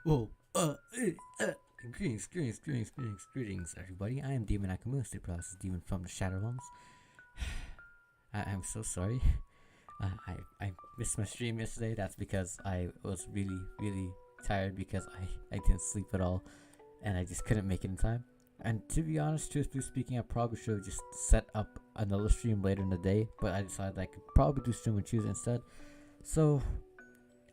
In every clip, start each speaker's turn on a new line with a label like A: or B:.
A: Whoa, greetings, everybody. I am Demon Akamu, the process demon from the Shadowlands. I'm so sorry. I missed my stream yesterday. That's because I was really tired because I didn't sleep at all and I just couldn't make it in time. And to be honest, truthfully speaking, I probably should have just set up another stream later in the day, but I decided I could probably do stream on Tuesday instead. So,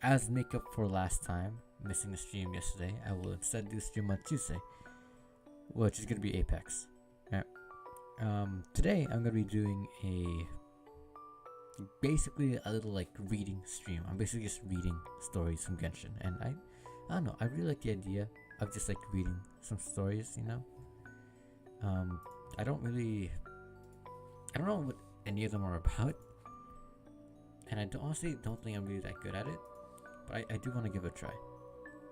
A: as makeup for last time, missing the stream yesterday, I will instead do stream on Tuesday, which is gonna be Apex. Right. Today I'm gonna be doing basically a little like reading stream. I'm basically just reading stories from Genshin, and I don't know. I really like the idea of just like reading some stories. I don't really, I don't know what any of them are about, and honestly don't think I'm really that good at it. But I do want to give it a try.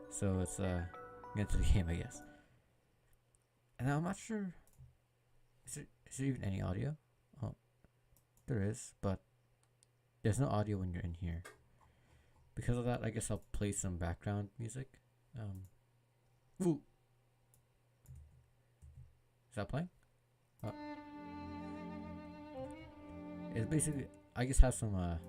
A: So it's get into the game, I guess. And I'm not sure. Is there even any audio? Oh, there is, but there's no audio when you're in here. Because of that, I guess I'll play some background music. Ooh. Is that playing? Oh. It's basically, I just have some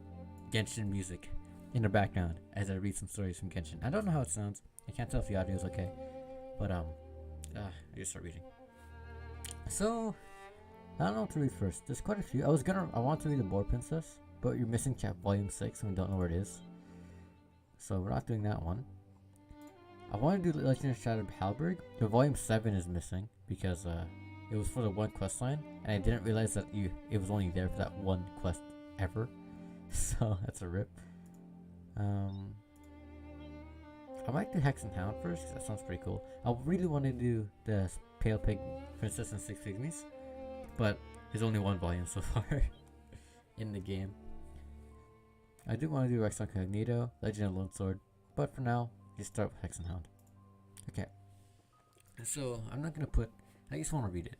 A: Genshin music in the background as I read some stories from Genshin. I don't know how it sounds. I can't tell if the audio is okay. But I just start reading. So I don't know what to read first. There's quite a few. I want to read the Boar Princess, but you're missing volume 6 and we don't know where it is. So we're not doing that one. I want to do Legend of Shattered Halberg. The volume 7 is missing because it was for the one quest line, and I didn't realize that it was only there for that one quest ever. So that's a rip. I might do Hex and Hound first because that sounds pretty cool. I really want to do the Pale Pig Princess and Six Pygmies, but there's only one volume so far in the game. I do want to do Rex Incognito, Legend of Lone Sword, but for now, just start with Hex and Hound. Okay. So I'm not gonna put. I just want to read it.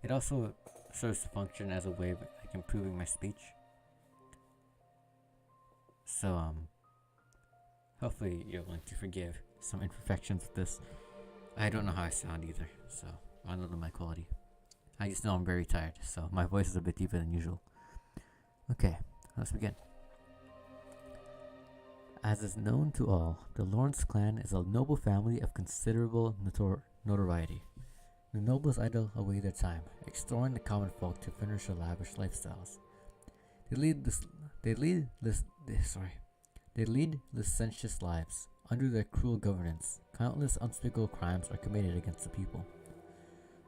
A: It also serves to function as a way of like improving my speech. So hopefully you're willing to forgive some imperfections with this. I don't know how I sound either, so I don't know my quality. I just know I'm very tired, so my voice is a bit deeper than usual. Okay, let's begin. As is known to all, the Lawrence clan is a noble family of considerable notoriety. The nobles idle away their time, extorting the common folk to finish their lavish lifestyles. They lead licentious lives. Under their cruel governance, countless unspeakable crimes are committed against the people.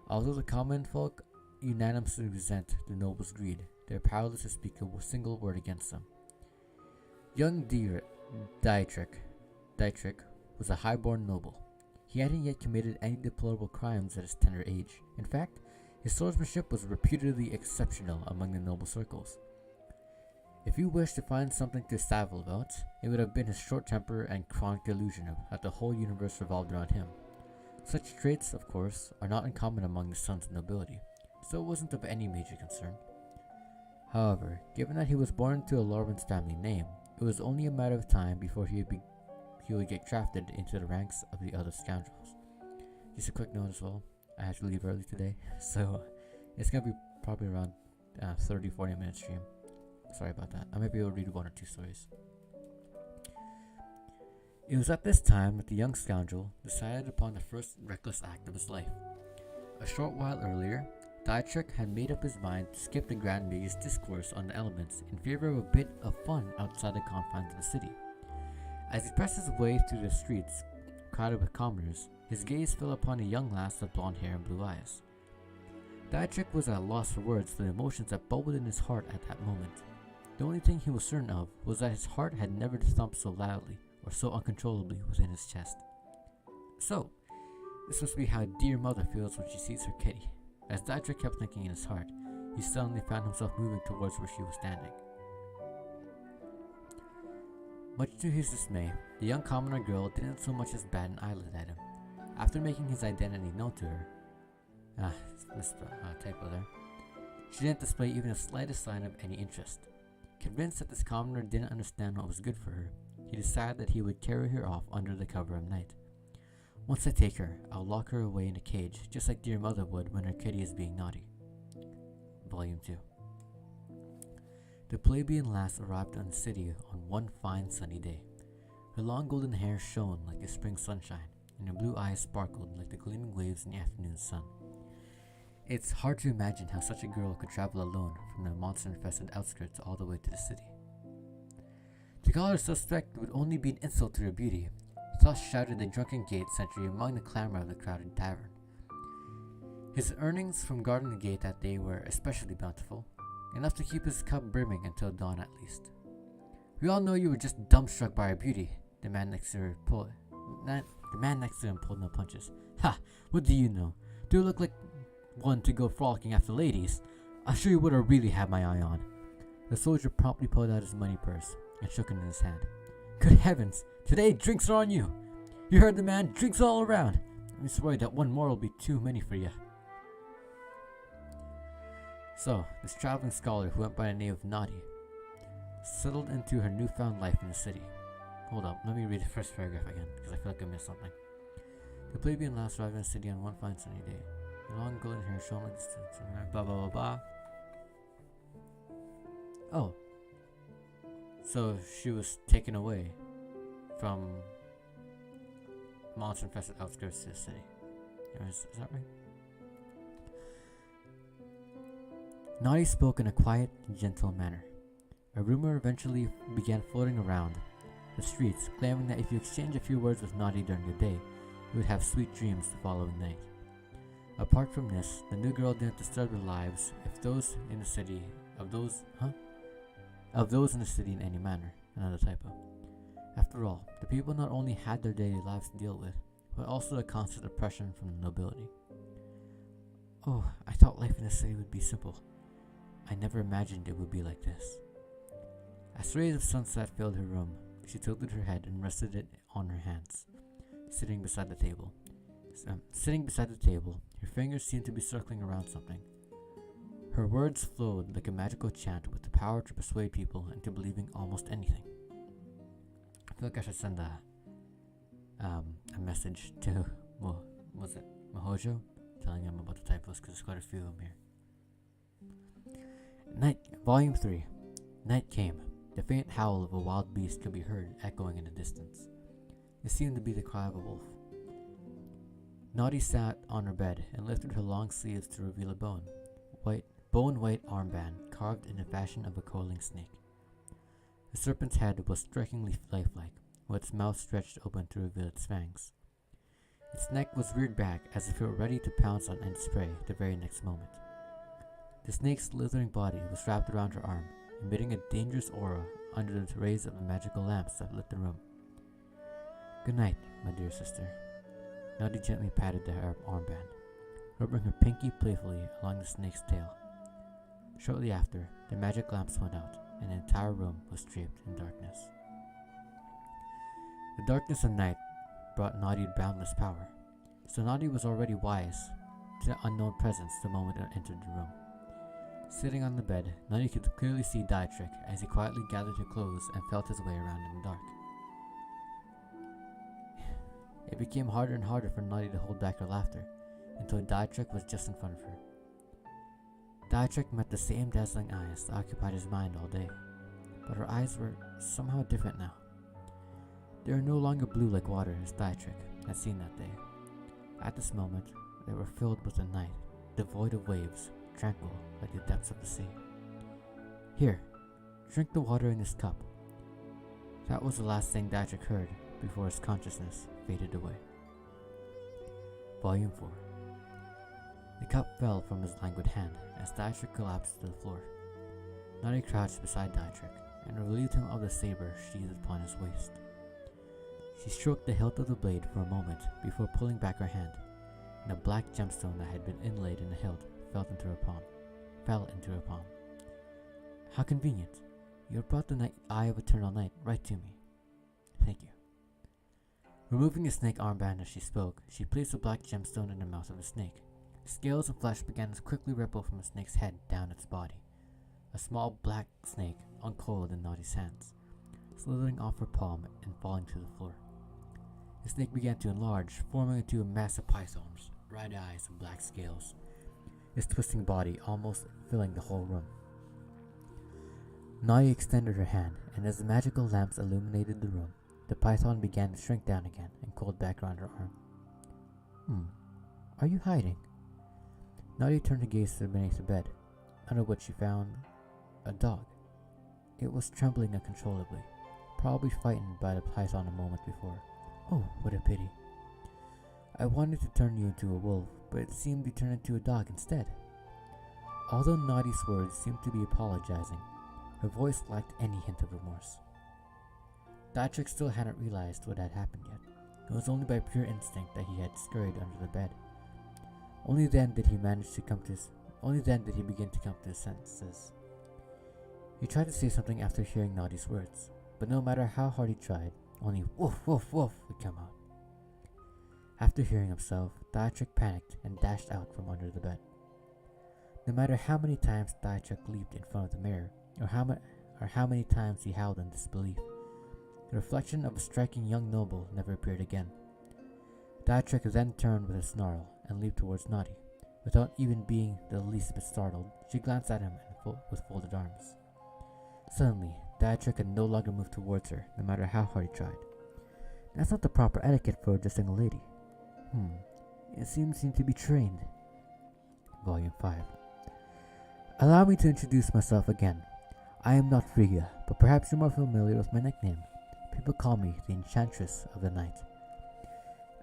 A: Although the common folk unanimously resent the nobles' greed, they are powerless to speak a single word against them. Young Dietrich was a highborn noble. He hadn't yet committed any deplorable crimes at his tender age. In fact, his swordsmanship was reputedly exceptional among the noble circles. If you wished to find something to savil about, it would have been his short temper and chronic delusion that the whole universe revolved around him. Such traits, of course, are not uncommon among the sons of nobility, so it wasn't of any major concern. However, given that he was born into a Lawrence family name, it was only a matter of time before he would get drafted into the ranks of the other scoundrels. Just a quick note as well, I had to leave early today, so it's gonna be probably around 30-40 minute stream. Sorry about that. I might be able to read one or two stories. It was at this time that the young scoundrel decided upon the first reckless act of his life. A short while earlier, Dietrich had made up his mind to skip the Grand Mage's discourse on the elements in favor of a bit of fun outside the confines of the city. As he pressed his way through the streets crowded with commoners, his gaze fell upon a young lass with blonde hair and blue eyes. Dietrich was at a loss for words for the emotions that bubbled in his heart at that moment. The only thing he was certain of was that his heart had never thumped so loudly or so uncontrollably within his chest. So, this must be how dear mother feels when she sees her kitty. As Dietrich kept thinking in his heart, he suddenly found himself moving towards where she was standing. Much to his dismay, the young commoner girl didn't so much as bat an eyelid at him. After making his identity known to her, missed the typo there, she didn't display even the slightest sign of any interest. Convinced that this commoner didn't understand what was good for her, he decided that he would carry her off under the cover of night. Once I take her, I'll lock her away in a cage, just like dear mother would when her kitty is being naughty. Volume 2. The plebeian lass arrived in the city on one fine sunny day. Her long golden hair shone like the spring sunshine, and her blue eyes sparkled like the gleaming waves in the afternoon sun. It's hard to imagine how such a girl could travel alone from the monster-infested outskirts all the way to the city. To call her suspect would only be an insult to her beauty, thus shouted the drunken gate sentry among the clamor of the crowded tavern. His earnings from guarding the gate that day were especially bountiful, enough to keep his cup brimming until dawn at least. We all know you were just dumbstruck by her beauty. The man next to him pulled no punches. Ha! What do you know? Do I look like one to go frolicking after ladies? I'll show you what I really have my eye on. The soldier promptly pulled out his money purse and shook it in his hand. Good heavens! Today drinks are on you! You heard the man, drinks all around! I'm just worried that one more will be too many for you. So, this traveling scholar who went by the name of Naughty settled into her newfound life in the city. Hold up, let me read the first paragraph again, because I feel like I missed something. The plebeian lass arrived in the city on one fine sunny day. Her long golden hair shone like the sun, blah blah blah blah. Oh. So she was taken away from monster-infested outskirts to the city. Is that right? Naughty spoke in a quiet and gentle manner. A rumor eventually began floating around the streets, claiming that if you exchange a few words with Naughty during the day, you would have sweet dreams the following night. Apart from this, the new girl didn't disturb the lives of those in the city in any manner. Another typo. After all, the people not only had their daily lives to deal with, but also a constant oppression from the nobility. Oh, I thought life in the city would be simple. I never imagined it would be like this. As rays of sunset filled her room, she tilted her head and rested it on her hands, sitting beside the table. Her fingers seemed to be circling around something. Her words flowed like a magical chant with the power to persuade people into believing almost anything. I feel like I should send a message to Mahojo, telling him about the typos, because there's quite a few of them here. Volume 3. Night came. The faint howl of a wild beast could be heard echoing in the distance. It seemed to be the cry of a wolf. Naughty sat on her bed and lifted her long sleeves to reveal a bone-white armband carved in the fashion of a coiling snake. The serpent's head was strikingly lifelike, with its mouth stretched open to reveal its fangs. Its neck was reared back as if it were ready to pounce on its prey the very next moment. The snake's slithering body was wrapped around her arm, emitting a dangerous aura under the rays of the magical lamps that lit the room. Good night, my dear sister. Naughty gently patted the armband, rubbing her pinky playfully along the snake's tail. Shortly after, the magic lamps went out, and the entire room was draped in darkness. The darkness of night brought Naughty boundless power, so Naughty was already wise to the unknown presence the moment it entered the room. Sitting on the bed, Naughty could clearly see Dietrich as he quietly gathered her clothes and felt his way around in the dark. It became harder and harder for Naughty to hold back her laughter, until Dietrich was just in front of her. Dietrich met the same dazzling eyes that occupied his mind all day, but her eyes were somehow different now. They were no longer blue like water as Dietrich had seen that day. At this moment, they were filled with a night, devoid of waves, tranquil like the depths of the sea. Here, drink the water in this cup. That was the last thing Dietrich heard before his consciousness faded away. Volume 4. The cup fell from his languid hand as Dietrich collapsed to the floor. Naughty crouched beside Dietrich and relieved him of the saber sheathed upon his waist. She stroked the hilt of the blade for a moment before pulling back her hand, and a black gemstone that had been inlaid in the hilt fell into her palm. How convenient. You have brought the Eye of Eternal Night right to me. Thank you. Removing the snake armband as she spoke, she placed the black gemstone in the mouth of the snake. Scales and flesh began to quickly ripple from the snake's head down its body. A small black snake uncoiled in Naughty's hands. slithering off her palm and falling to the floor. The snake began to enlarge, forming into a massive python, red eyes and black scales, its twisting body almost filling the whole room. Naya extended her hand, and as the magical lamps illuminated the room, the python began to shrink down again and coiled back around her arm. Are you hiding? Nadia turned to gaze beneath the bed, under which she found a dog. It was trembling uncontrollably, probably frightened by the python a moment before. Oh, what a pity. I wanted to turn you into a wolf, but it seemed you turned into a dog instead. Although Nadia's words seemed to be apologizing, her voice lacked any hint of remorse. Dietrich still hadn't realized what had happened yet. It was only by pure instinct that he had scurried under the bed. Only then did he begin to come to his senses. He tried to say something after hearing Nadia's words, but no matter how hard he tried, only woof woof woof would come out. After hearing himself, Dietrich panicked and dashed out from under the bed. No matter how many times Dietrich leaped in front of the mirror, or how many times he howled in disbelief, the reflection of a striking young noble never appeared again. Dietrich then turned with a snarl and leaped towards Nadia. Without even being the least bit startled, she glanced at him with folded arms. Suddenly, Dietrich could no longer move towards her, no matter how hard he tried. That's not the proper etiquette for addressing a lady. It seems to be trained. Volume 5. Allow me to introduce myself again. I am not Frigga, but perhaps you're more familiar with my nickname. People call me the Enchantress of the Night.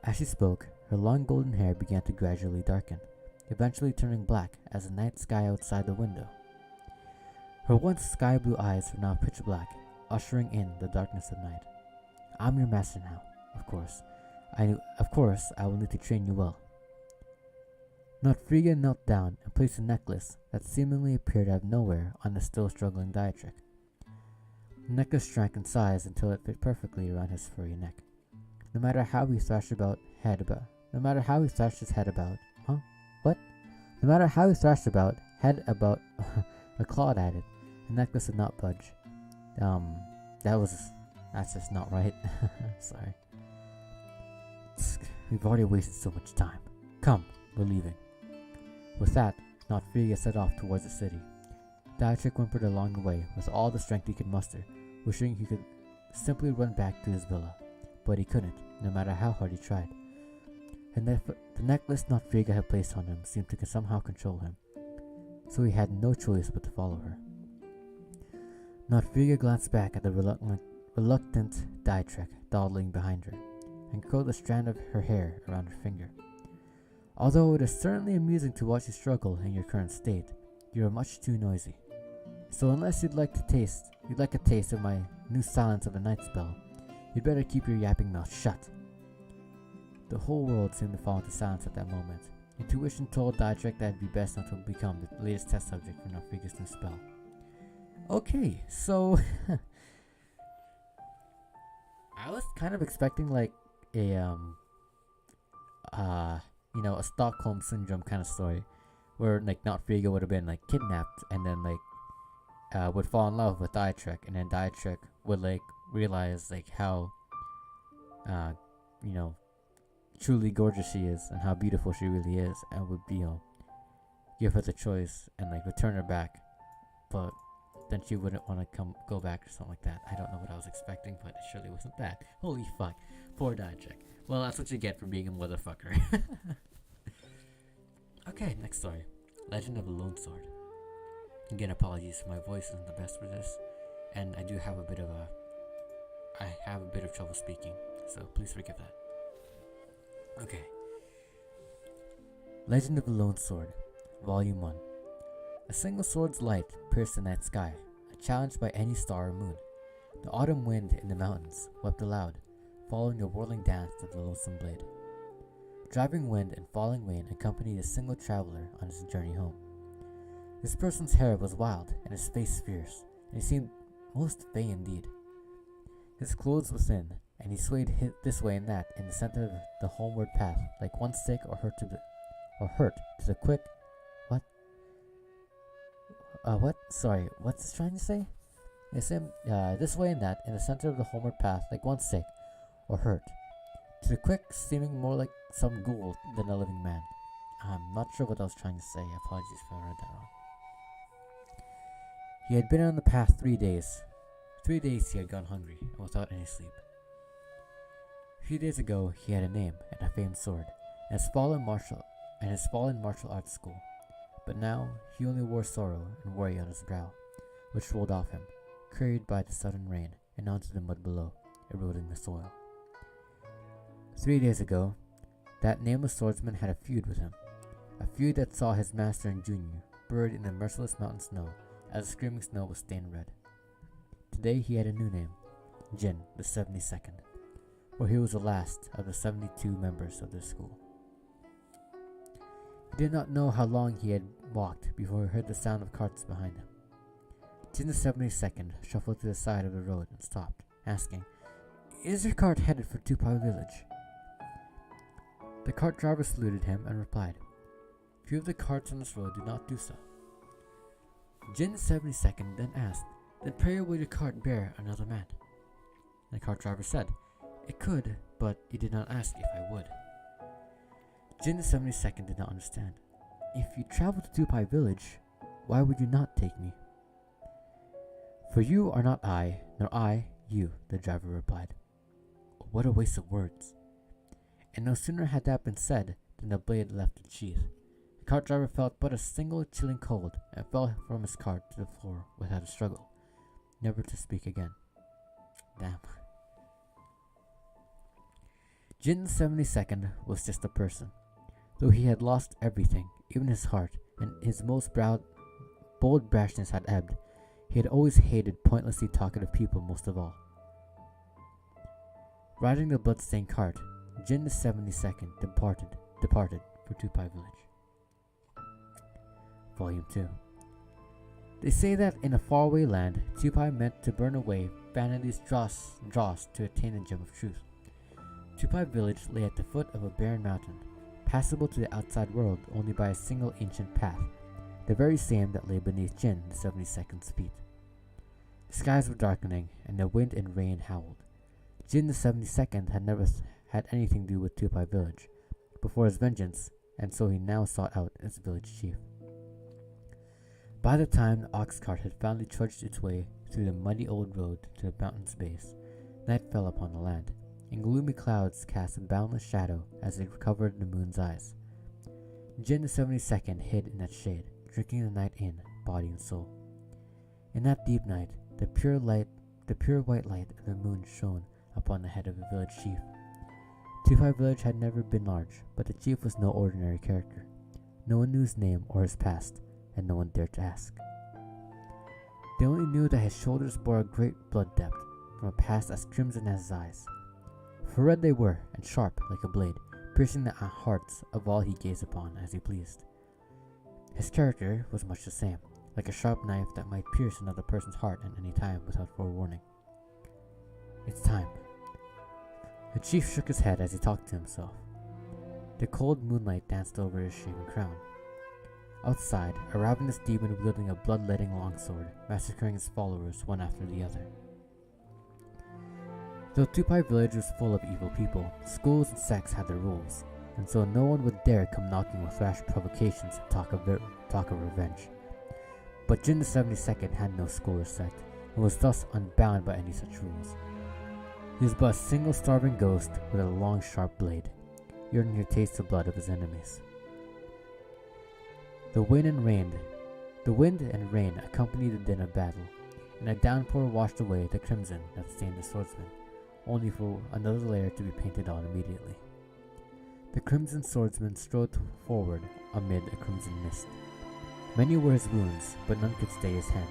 A: As she spoke, her long golden hair began to gradually darken, eventually turning black as the night sky outside the window. Her once sky blue eyes were now pitch black, ushering in the darkness of night. I'm your master now, of course. I will need to train you well. Notfrigga knelt down and placed a necklace that seemingly appeared out of nowhere on the still struggling Dietrich. The necklace shrank in size until it fit perfectly around his furry neck. No matter how he thrashed his head about, or clawed at it, the necklace did not budge. That's just not right. Sorry. We've already wasted so much time. Come, we're leaving. With that, Notfrigga set off towards the city. Dietrich whimpered along the way with all the strength he could muster, wishing he could simply run back to his villa. But he couldn't, no matter how hard he tried. The necklace Notfrigga had placed on him seemed to somehow control him, so he had no choice but to follow her. Notfrigga glanced back at the reluctant Dietrich dawdling behind her, and curled a strand of her hair around her finger. Although it is certainly amusing to watch you struggle in your current state, you are much too noisy. So unless you'd like a taste of my new Silence of the Night spell, you'd better keep your yapping mouth shut. The whole world seemed to fall into silence at that moment. Intuition told Dietrich that it'd be best not to become the latest test subject for Notfrigga's new spell. Okay, so I was kind of expecting like a a Stockholm syndrome kind of story, where like Notfrigga would have been like kidnapped and then like would fall in love with Dietrich, and then Dietrich would like realize like how truly gorgeous she is and how beautiful she really is, and would give her the choice and like return her back, but then she wouldn't want to go back or something like that. I don't know what I was expecting, but it surely wasn't that. Holy fuck, poor Dietrich. Well, that's what you get for being a motherfucker. Okay, next story. Legend of the Lone Sword. Again, apologies, my voice isn't the best for this, and I do have a bit of trouble speaking, so please forgive that. Okay. Legend of the Lone Sword, Volume 1. A single sword's light pierced the night sky, unchallenged by any star or moon. The autumn wind in the mountains wept aloud, following the whirling dance of the lonesome blade. Driving wind and falling rain accompanied a single traveler on his journey home. This person's hair was wild and his face fierce, and he seemed most fey indeed. His clothes were thin, and he swayed this way and that in the center of the homeward path, like one sick or hurt to the quick. What? Sorry, what's this trying to say? It seemed this way and that in the center of the homeward path, like one sick or hurt, to the quick seeming more like some ghoul than a living man. I'm not sure what I was trying to say. Apologies if I read that wrong. He had been on the path 3 days. 3 days he had gone hungry and without any sleep. A few days ago he had a name and a famed sword, and his fallen martial arts school. But now he only wore sorrow and worry on his brow, which rolled off him, carried by the sudden rain, and onto the mud below, eroding the soil. 3 days ago, that nameless swordsman had a feud with him, a feud that saw his master and junior buried in the merciless mountain snow as the screaming snow was stained red. Today he had a new name, Jin the 72nd, for he was the last of the 72 members of their school. He did not know how long he had walked before he heard the sound of carts behind him. Jin the 72nd shuffled to the side of the road and stopped, asking, "Is your cart headed for Tupai village?" The cart driver saluted him and replied, "Few of the carts on this road do not do so." Jin the 72nd then asked, "Then pray will your cart bear another man?" The cart driver said, "It could, but you did not ask if I would." Jin the 72nd did not understand. "If you travel to Tupai village, why would you not take me?" "For you are not I, nor I you," the driver replied. What a waste of words. And no sooner had that been said than the blade left its sheath. The cart driver felt but a single chilling cold and fell from his cart to the floor without a struggle, never to speak again. Damn. Jin the 72nd was just a person. Though he had lost everything, even his heart, and his most bold brashness had ebbed, he had always hated pointlessly talkative people most of all. Riding the blood-stained cart, Jin the 72nd departed for Tupai village. Volume 2. They say that in a faraway land, Tupai meant to burn away vanity's dross to attain the gem of truth. Tupai village lay at the foot of a barren mountain, passable to the outside world only by a single ancient path, the very same that lay beneath Jin the 72nd's feet. The skies were darkening, and the wind and rain howled. Jin the 72nd had never had anything to do with Tupai village before his vengeance, and so he now sought out its village chief. By the time the ox cart had finally trudged its way through the muddy old road to the mountain's base, night fell upon the land, and gloomy clouds cast a boundless shadow as they covered the moon's eyes. Jin the 72nd hid in that shade, drinking the night in, body and soul. In that deep night, the pure white light of the moon shone upon the head of the village chief. Tupai village had never been large, but the chief was no ordinary character. No one knew his name or his past, and no one dared to ask. They only knew that his shoulders bore a great blood depth, from a past as crimson as his eyes. For red they were, and sharp like a blade, piercing the hearts of all he gazed upon as he pleased. His character was much the same, like a sharp knife that might pierce another person's heart at any time without forewarning. It's time. The chief shook his head as he talked to himself. The cold moonlight danced over his shaven crown. Outside, a ravenous demon wielding a bloodletting longsword, massacring his followers one after the other. Though Tupai village was full of evil people, schools and sects had their rules, and so no one would dare come knocking with rash provocations and talk of revenge. But Jin the 72nd had no school or sect, and was thus unbound by any such rules. He was but a single starving ghost with a long sharp blade, yearning to taste the blood of his enemies. The wind and rain accompanied the din of battle, and a downpour washed away the crimson that stained the swordsman, only for another layer to be painted on immediately. The crimson swordsman strode forward amid a crimson mist. Many were his wounds, but none could stay his hand.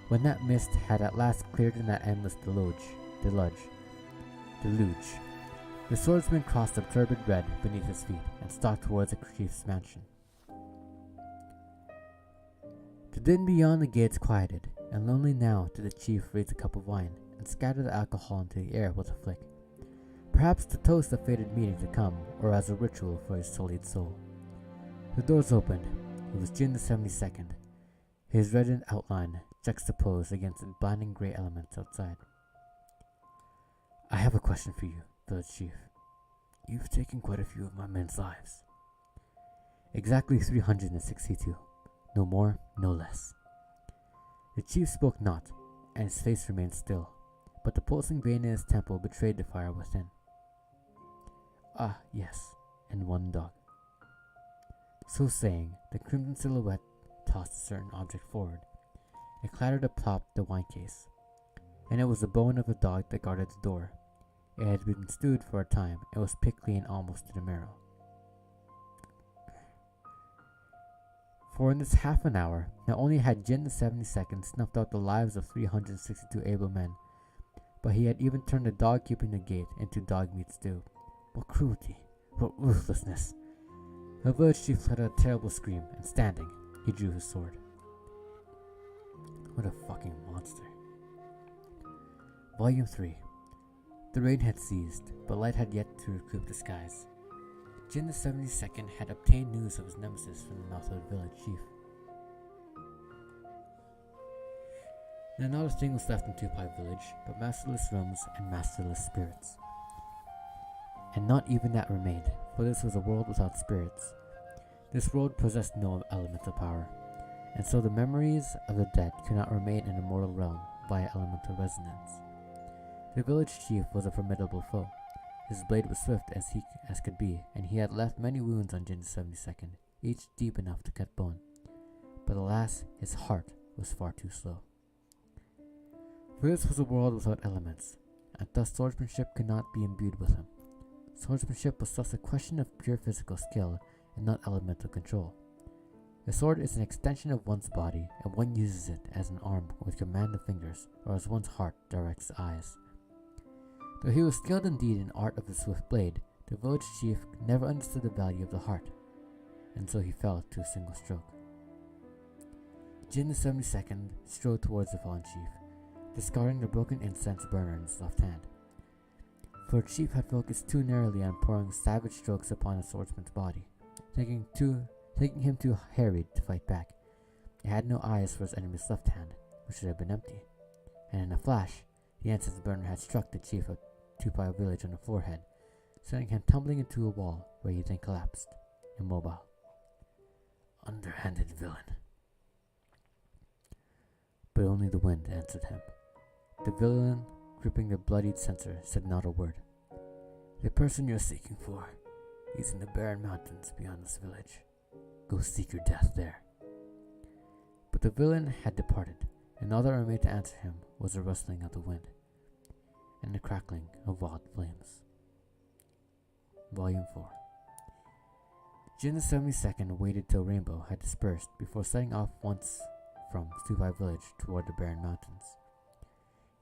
A: When that mist had at last cleared in that endless deluge, the swordsman crossed a turbid red beneath his feet and stalked towards the chief's mansion. The din beyond the gates quieted, and lonely now did the chief raise a cup of wine and scatter the alcohol into the air with a flick, perhaps to toast the fated meeting to come, or as a ritual for his sullied soul. The doors opened. It was Jin the 72nd, his reddened outline juxtaposed against the blinding gray elements outside. I have a question for you, village chief. You've taken quite a few of my men's lives. Exactly 362. No more, no less. The chief spoke not, and his face remained still, but the pulsing vein in his temple betrayed the fire within. Ah, yes, and one dog. So saying, the crimson silhouette tossed a certain object forward. It clattered atop the wine case, and it was the bone of a dog that guarded the door. It had been stewed for a time, and was picked clean almost to the marrow. For in this half an hour, not only had Jin the 72nd snuffed out the lives of 362 able men, but he had even turned the dog keeping the gate into dog meat stew. What cruelty! What ruthlessness! The village chief let out a terrible scream, and standing, he drew his sword. What a fucking monster. Volume 3. The rain had ceased, but light had yet to recoup the skies. Jin the 72nd had obtained news of his nemesis from the mouth of the village chief. Now not a thing was left in Tupai village, but masterless rooms and masterless spirits. And not even that remained, for this was a world without spirits. This world possessed no elemental power, and so the memories of the dead could not remain in the mortal realm via elemental resonance. The village chief was a formidable foe. His blade was swift as could be, and he had left many wounds on Jin the 72nd, each deep enough to cut bone. But alas, his heart was far too slow. For this was a world without elements, and thus swordsmanship could not be imbued with him. Swordsmanship was thus a question of pure physical skill and not elemental control. The sword is an extension of one's body, and one uses it as an arm with command of fingers, or as one's heart directs the eyes. Though he was skilled indeed in art of the swift blade, the village chief never understood the value of the heart, and so he fell to a single stroke. Jin the 72nd strode towards the fallen chief, discarding the broken incense burner in his left hand. For the chief had focused too narrowly on pouring savage strokes upon a swordsman's body, thinking him too harried to fight back. He had no eyes for his enemy's left hand, which should have been empty, and in a flash, the incense burner had struck the chief of Tupai village on the forehead, sending him tumbling into a wall, where he then collapsed, immobile. Underhanded villain. But only the wind answered him. The villain, gripping the bloodied censer, said not a word. The person you're seeking for, he's in the barren mountains beyond this village. Go seek your death there. But the villain had departed, and all that remained to answer him was the rustling of the wind and the crackling of wild flames. Volume 4. Jin the 72nd waited till Rainbow had dispersed before setting off once from Tupai village toward the barren mountains.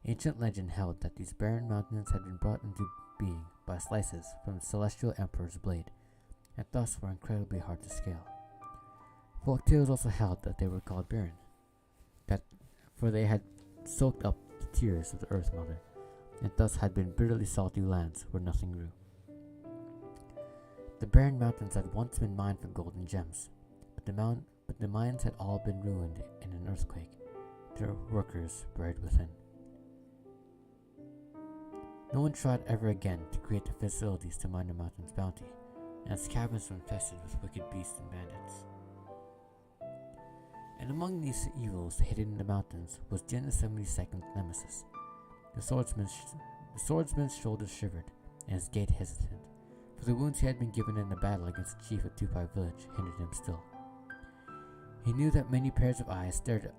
A: Ancient legend held that these barren mountains had been brought into being by slices from the celestial emperor's blade, and thus were incredibly hard to scale. Folk tales also held that they were called barren, for they had soaked up the tears of the Earth Mother, and thus had been bitterly salty lands where nothing grew. The barren mountains had once been mined for gold and gems, but the mines had all been ruined in an earthquake, their workers buried within. No one tried ever again to create the facilities to mine the mountain's bounty, and its caverns were infested with wicked beasts and bandits. And among these evils hidden in the mountains was Jin the 72nd's nemesis. The swordsman's shoulders shivered, and his gait hesitant, for the wounds he had been given in the battle against the chief of Tupai village hindered him still. He knew that many pairs of eyes stared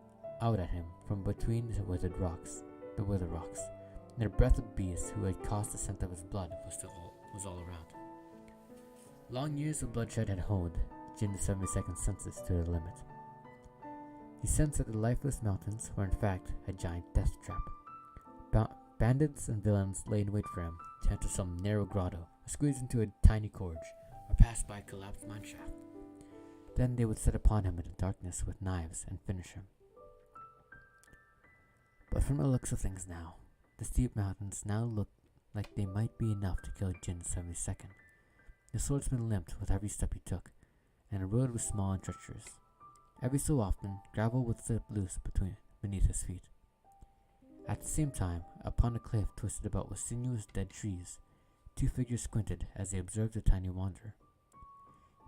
A: out at him from between the wither rocks, and the breath of beasts who had caused the scent of his blood was all around. Long years of bloodshed had honed Jin the 72nd's senses to their limit. He sensed that the lifeless mountains were in fact a giant death trap. Bandits and villains lay in wait for him to enter some narrow grotto, or squeeze into a tiny gorge, or pass by a collapsed mineshaft. Then they would set upon him in the darkness with knives and finish him. But from the looks of things now, the steep mountains now looked like they might be enough to kill Jin the 72nd. The swordsman limped with every step he took, and the road was small and treacherous. Every so often, gravel would slip loose beneath his feet. At the same time, upon a cliff twisted about with sinuous dead trees, two figures squinted as they observed the tiny wanderer.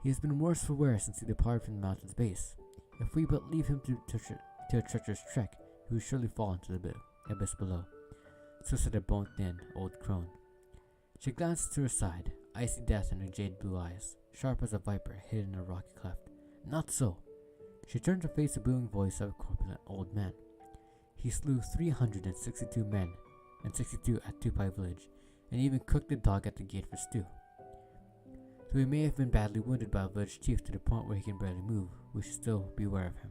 A: He has been worse for wear since he departed from the mountain's base. If we but leave him to a treacherous trek, he will surely fall into the abyss below. So said a bone-thin old crone. She glanced to her side, icy death in her jade blue eyes, sharp as a viper hidden in a rocky cleft. Not so. She turned to face the booming voice of a corpulent old man. He slew 362 men and 62 at Tupai village, and even cooked the dog at the gate for stew. Though he may have been badly wounded by a village chief to the point where he can barely move, we should still be aware of him.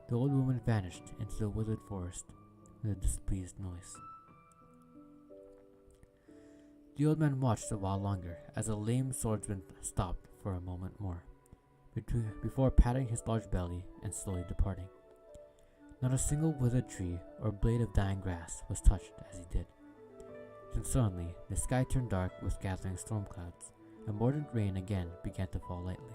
A: The old woman vanished into the withered forest with a displeased noise. The old man watched a while longer as the lame swordsman stopped for a moment more, before patting his large belly and slowly departing. Not a single withered tree or blade of dying grass was touched as he did. Then suddenly, the sky turned dark with gathering storm clouds, and mordant rain again began to fall lightly.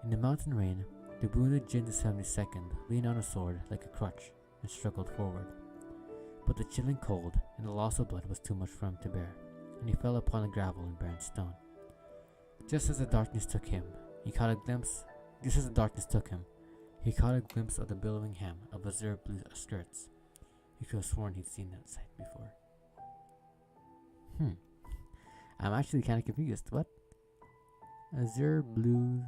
A: In the mountain rain, the wounded Jin the 72nd leaned on a sword like a crutch and struggled forward. But the chilling cold and the loss of blood was too much for him to bear, and he fell upon the gravel and barren stone. Just as the darkness took him, he caught a glimpse of the billowing hem of azure blue skirts. He could have sworn he'd seen that sight before. I'm actually kind of confused. What? Azure blue.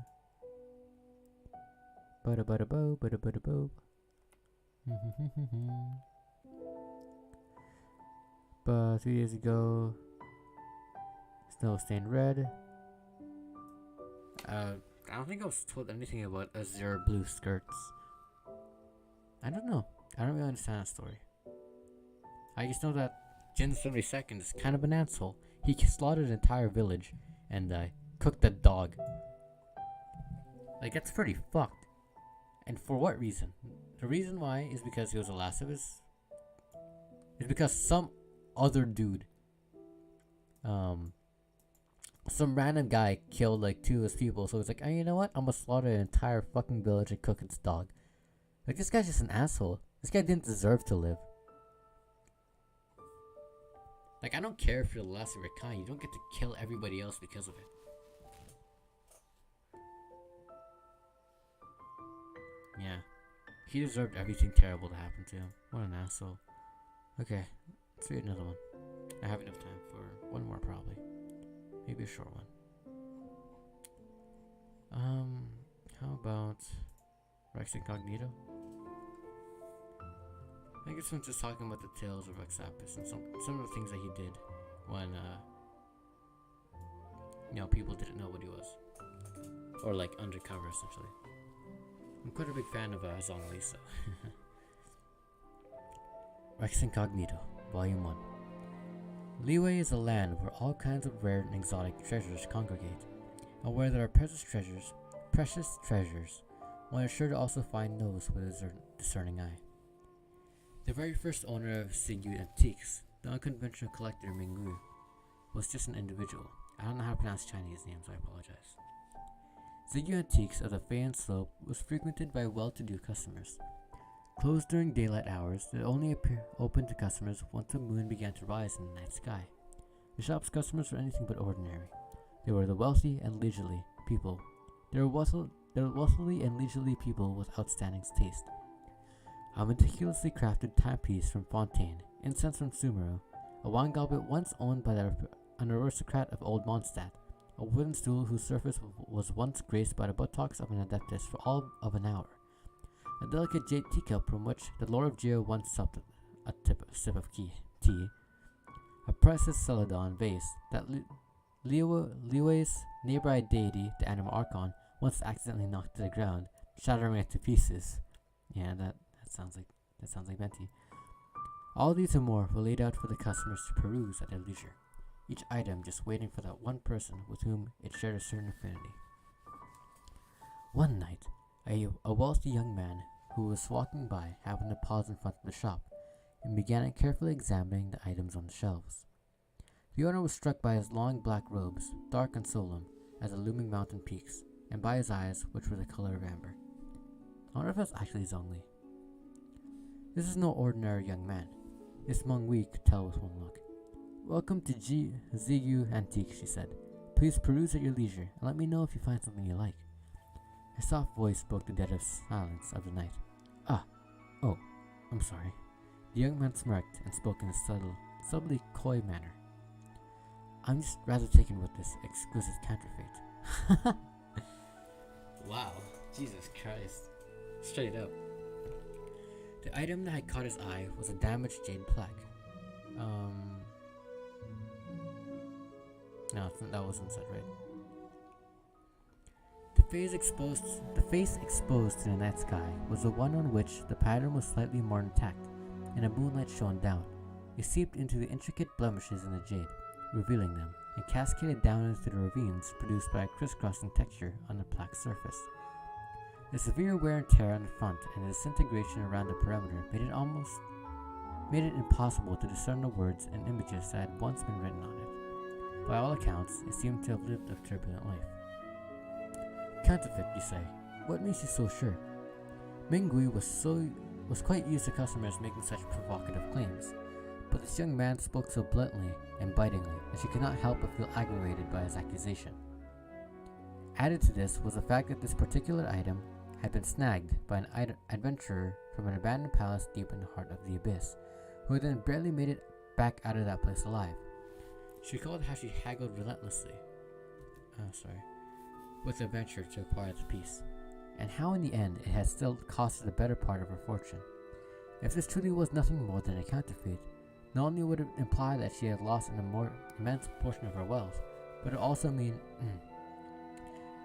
A: Bada-bada-bo, bada-bada-bo. But 2 days ago, snow stained red. I don't think I was told anything about azure blue skirts. I don't know. I don't really understand that story. I just know that Jin 72nd is kind of an asshole. He slaughtered an entire village and cooked a dog. Like, that's pretty fucked. And for what reason? The reason why is because he was the last of his... It's because some other dude, some random guy killed like 2 of his people, so he's like, oh, you know what? I'm gonna slaughter an entire fucking village and cook its dog. Like, this guy's just an asshole. This guy didn't deserve to live. Like, I don't care if you're the last of your kind. You don't get to kill everybody else because of it. Yeah. He deserved everything terrible to happen to him. What an asshole. Okay, let's read another one. I have enough time for one more, probably. Maybe a short one. How about Rex Incognito? I think this one's just talking about the tales of Rex Apis and some of the things that he did when, people didn't know what he was. Or, like, undercover, essentially. I'm quite a big fan of Zhongli, so. Rex Incognito, Volume 1. Liyue is a land where all kinds of rare and exotic treasures congregate, and where there are precious treasures, one is sure to also find those with a discerning eye. The very first owner of Sigyu Antiques, the unconventional collector Mingwu, was just an individual. I don't know how to pronounce Chinese names, I apologize. Sigyu Antiques of the Feian Slope was frequented by well-to-do customers. Closed during daylight hours, it only opened to customers once the moon began to rise in the night sky. The shop's customers were anything but ordinary. They were the wealthy and leisurely people. They were wealthy and leisurely people with outstanding taste. A meticulously crafted timepiece from Fontaine, incense from Sumeru, a wine goblet once owned by an aristocrat of Old Mondstadt, a wooden stool whose surface was once graced by the buttocks of an adeptus for all of an hour, a delicate jade teacup from which the Lord of Geo once supped a sip of tea, a priceless celadon vase that Liyue's neighbor deity, the Animal Archon, once accidentally knocked to the ground, shattering it to pieces. Yeah, that sounds like Venti. All these and more were laid out for the customers to peruse at their leisure, each item just waiting for that one person with whom it shared a certain affinity. One night, a wealthy young man who was walking by happened to pause in front of the shop and began carefully examining the items on the shelves. The owner was struck by his long black robes, dark and solemn as the looming mountain peaks, and by his eyes, which were the color of amber. I wonder if that's actually Zhongli. This is no ordinary young man. This Meng Wei could tell with one look. Welcome to Ziyu Antique, she said. Please peruse at your leisure, and let me know if you find something you like. Her soft voice broke the dead of silence of the night. I'm sorry. The young man smirked and spoke in a subtly coy manner. I'm just rather taken with this exquisite counterfeit. Wow, Jesus Christ. Straight up. The item that had caught his eye was a damaged jade plaque. No, that wasn't said right. The face exposed to the night sky was the one on which the pattern was slightly more intact, and a moonlight shone down. It seeped into the intricate blemishes in the jade, revealing them, and cascaded down into the ravines produced by a crisscrossing texture on the plaque's surface. The severe wear and tear on the front and the disintegration around the perimeter made it impossible to discern the words and images that had once been written on it. By all accounts, it seemed to have lived a turbulent life. Counterfeit, you say? What makes you so sure? Meng Gui was quite used to customers making such provocative claims, but this young man spoke so bluntly and bitingly that she could not help but feel aggravated by his accusation. Added to this was the fact that this particular item had been snagged by an adventurer from an abandoned palace deep in the heart of the abyss, who had then barely made it back out of that place alive. She recalled how she haggled relentlessly with the adventurer to acquire the piece, and how in the end it had still cost her the better part of her fortune. If this truly was nothing more than a counterfeit, not only would it imply that she had lost an immense portion of her wealth, but it also mean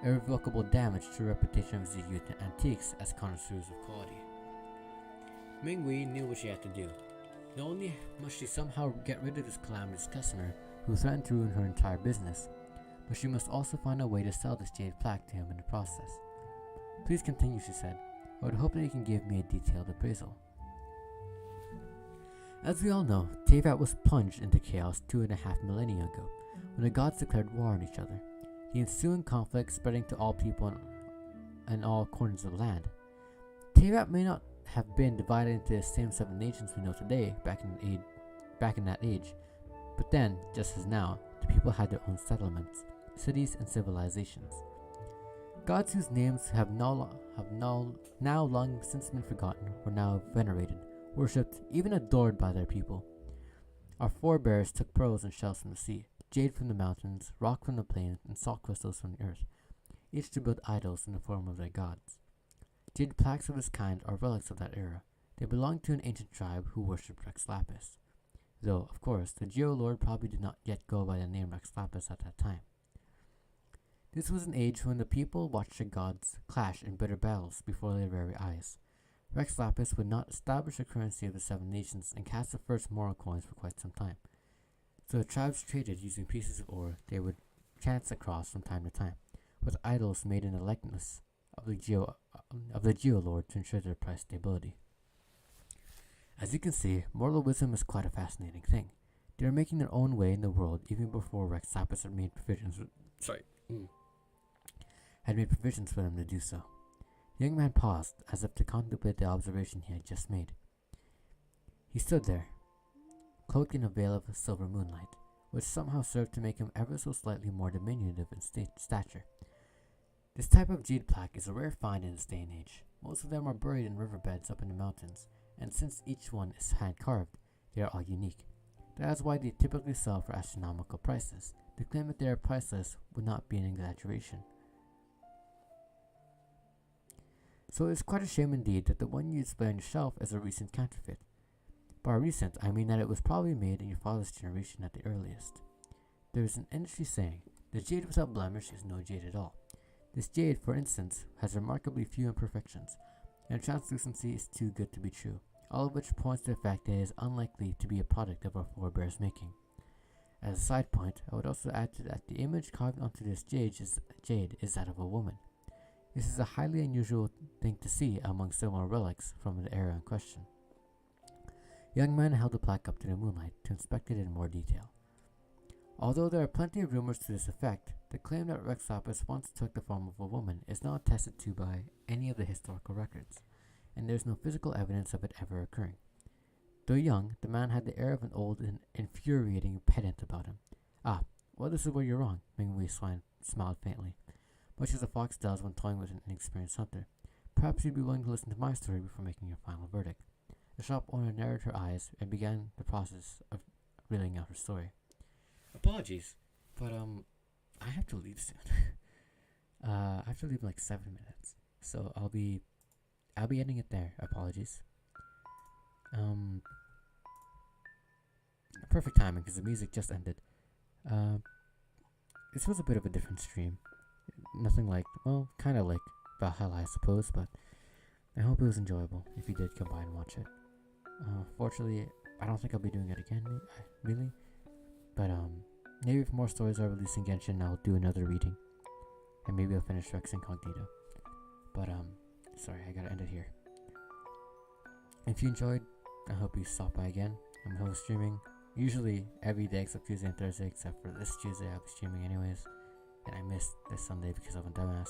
A: irrevocable damage to the reputation of Ziyu Antiques as connoisseurs of quality. Meng Wei knew what she had to do. Not only must she somehow get rid of this calamitous customer who threatened to ruin her entire business, but she must also find a way to sell this jade plaque to him in the process. Please continue, she said. I would hope that you can give me a detailed appraisal. As we all know, Teyvat was plunged into chaos 2.5 millennia ago, when the gods declared war on each other, the ensuing conflict spreading to all people in all corners of the land. Teyvat may not have been divided into the same 7 nations we know today back in that age, but then, just as now, the people had their own settlements, cities, and civilizations. Gods whose names have now long since been forgotten were now venerated, worshipped, even adored by their people. Our forebears took pearls and shells from the sea, jade from the mountains, rock from the plains, and salt crystals from the earth, each to build idols in the form of their gods. Jade plaques of this kind are relics of that era. They belong to an ancient tribe who worshipped Rex Lapis, though, of course, the Geolord probably did not yet go by the name Rex Lapis at that time. This was an age when the people watched the gods clash in bitter battles before their very eyes. Rex Lapis would not establish a currency of the 7 nations and cast the first moral coins for quite some time, so the tribes traded using pieces of ore they would chance across from time to time, with idols made in the likeness of the Geolord to ensure their price stability. As you can see, mortal wisdom is quite a fascinating thing. They were making their own way in the world even before Rex Lapis had made provisions for them to do so. The young man paused, as if to contemplate the observation he had just made. He stood there, cloaked in a veil of silver moonlight, which somehow served to make him ever so slightly more diminutive in stature. This type of jade plaque is a rare find in this day and age. Most of them are buried in riverbeds up in the mountains, and since each one is hand-carved, they are all unique. That is why they typically sell for astronomical prices. To claim that they are priceless would not be an exaggeration. So it is quite a shame indeed that the one you display on your shelf is a recent counterfeit. By recent, I mean that it was probably made in your father's generation at the earliest. There is an industry saying, the jade without blemish is no jade at all. This jade, for instance, has remarkably few imperfections, and translucency is too good to be true, all of which points to the fact that it is unlikely to be a product of our forebears' making. As a side point, I would also add to that the image carved onto this jade is that of a woman. This is a highly unusual thing to see among similar relics from the era in question. The young man held the plaque up to the moonlight to inspect it in more detail. Although there are plenty of rumors to this effect, the claim that Rex Lapis once took the form of a woman is not attested to by any of the historical records, and there is no physical evidence of it ever occurring. Though young, the man had the air of an old and infuriating pedant about him. Ah, well, this is where you're wrong, Ming Swan smiled faintly, much as a fox does when toying with an inexperienced hunter. Perhaps you'd be willing to listen to my story before making your final verdict. The shop owner narrowed her eyes and began the process of reeling out her story. Apologies, but I have to leave soon. I have to leave in like 7 minutes, so I'll be ending it there. Apologies. Perfect timing because the music just ended. This was a bit of a different stream. Nothing like, well, kind of like Valhalla, I suppose, but I hope it was enjoyable if you did come by and watch it. Fortunately, I don't think I'll be doing it again, really. But maybe if more stories are released in Genshin, I'll do another reading, and maybe I'll finish Rex Incognito. But sorry, I gotta end it here. If you enjoyed, I hope you stop by again. I'm host streaming usually every day except Tuesday and Thursday, except for this Tuesday I'll be streaming anyways, and I missed this Sunday because I'm a dumbass,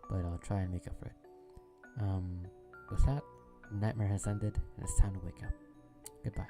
A: but I'll try and make up for it. With that, the nightmare has ended and it's time to wake up. Goodbye.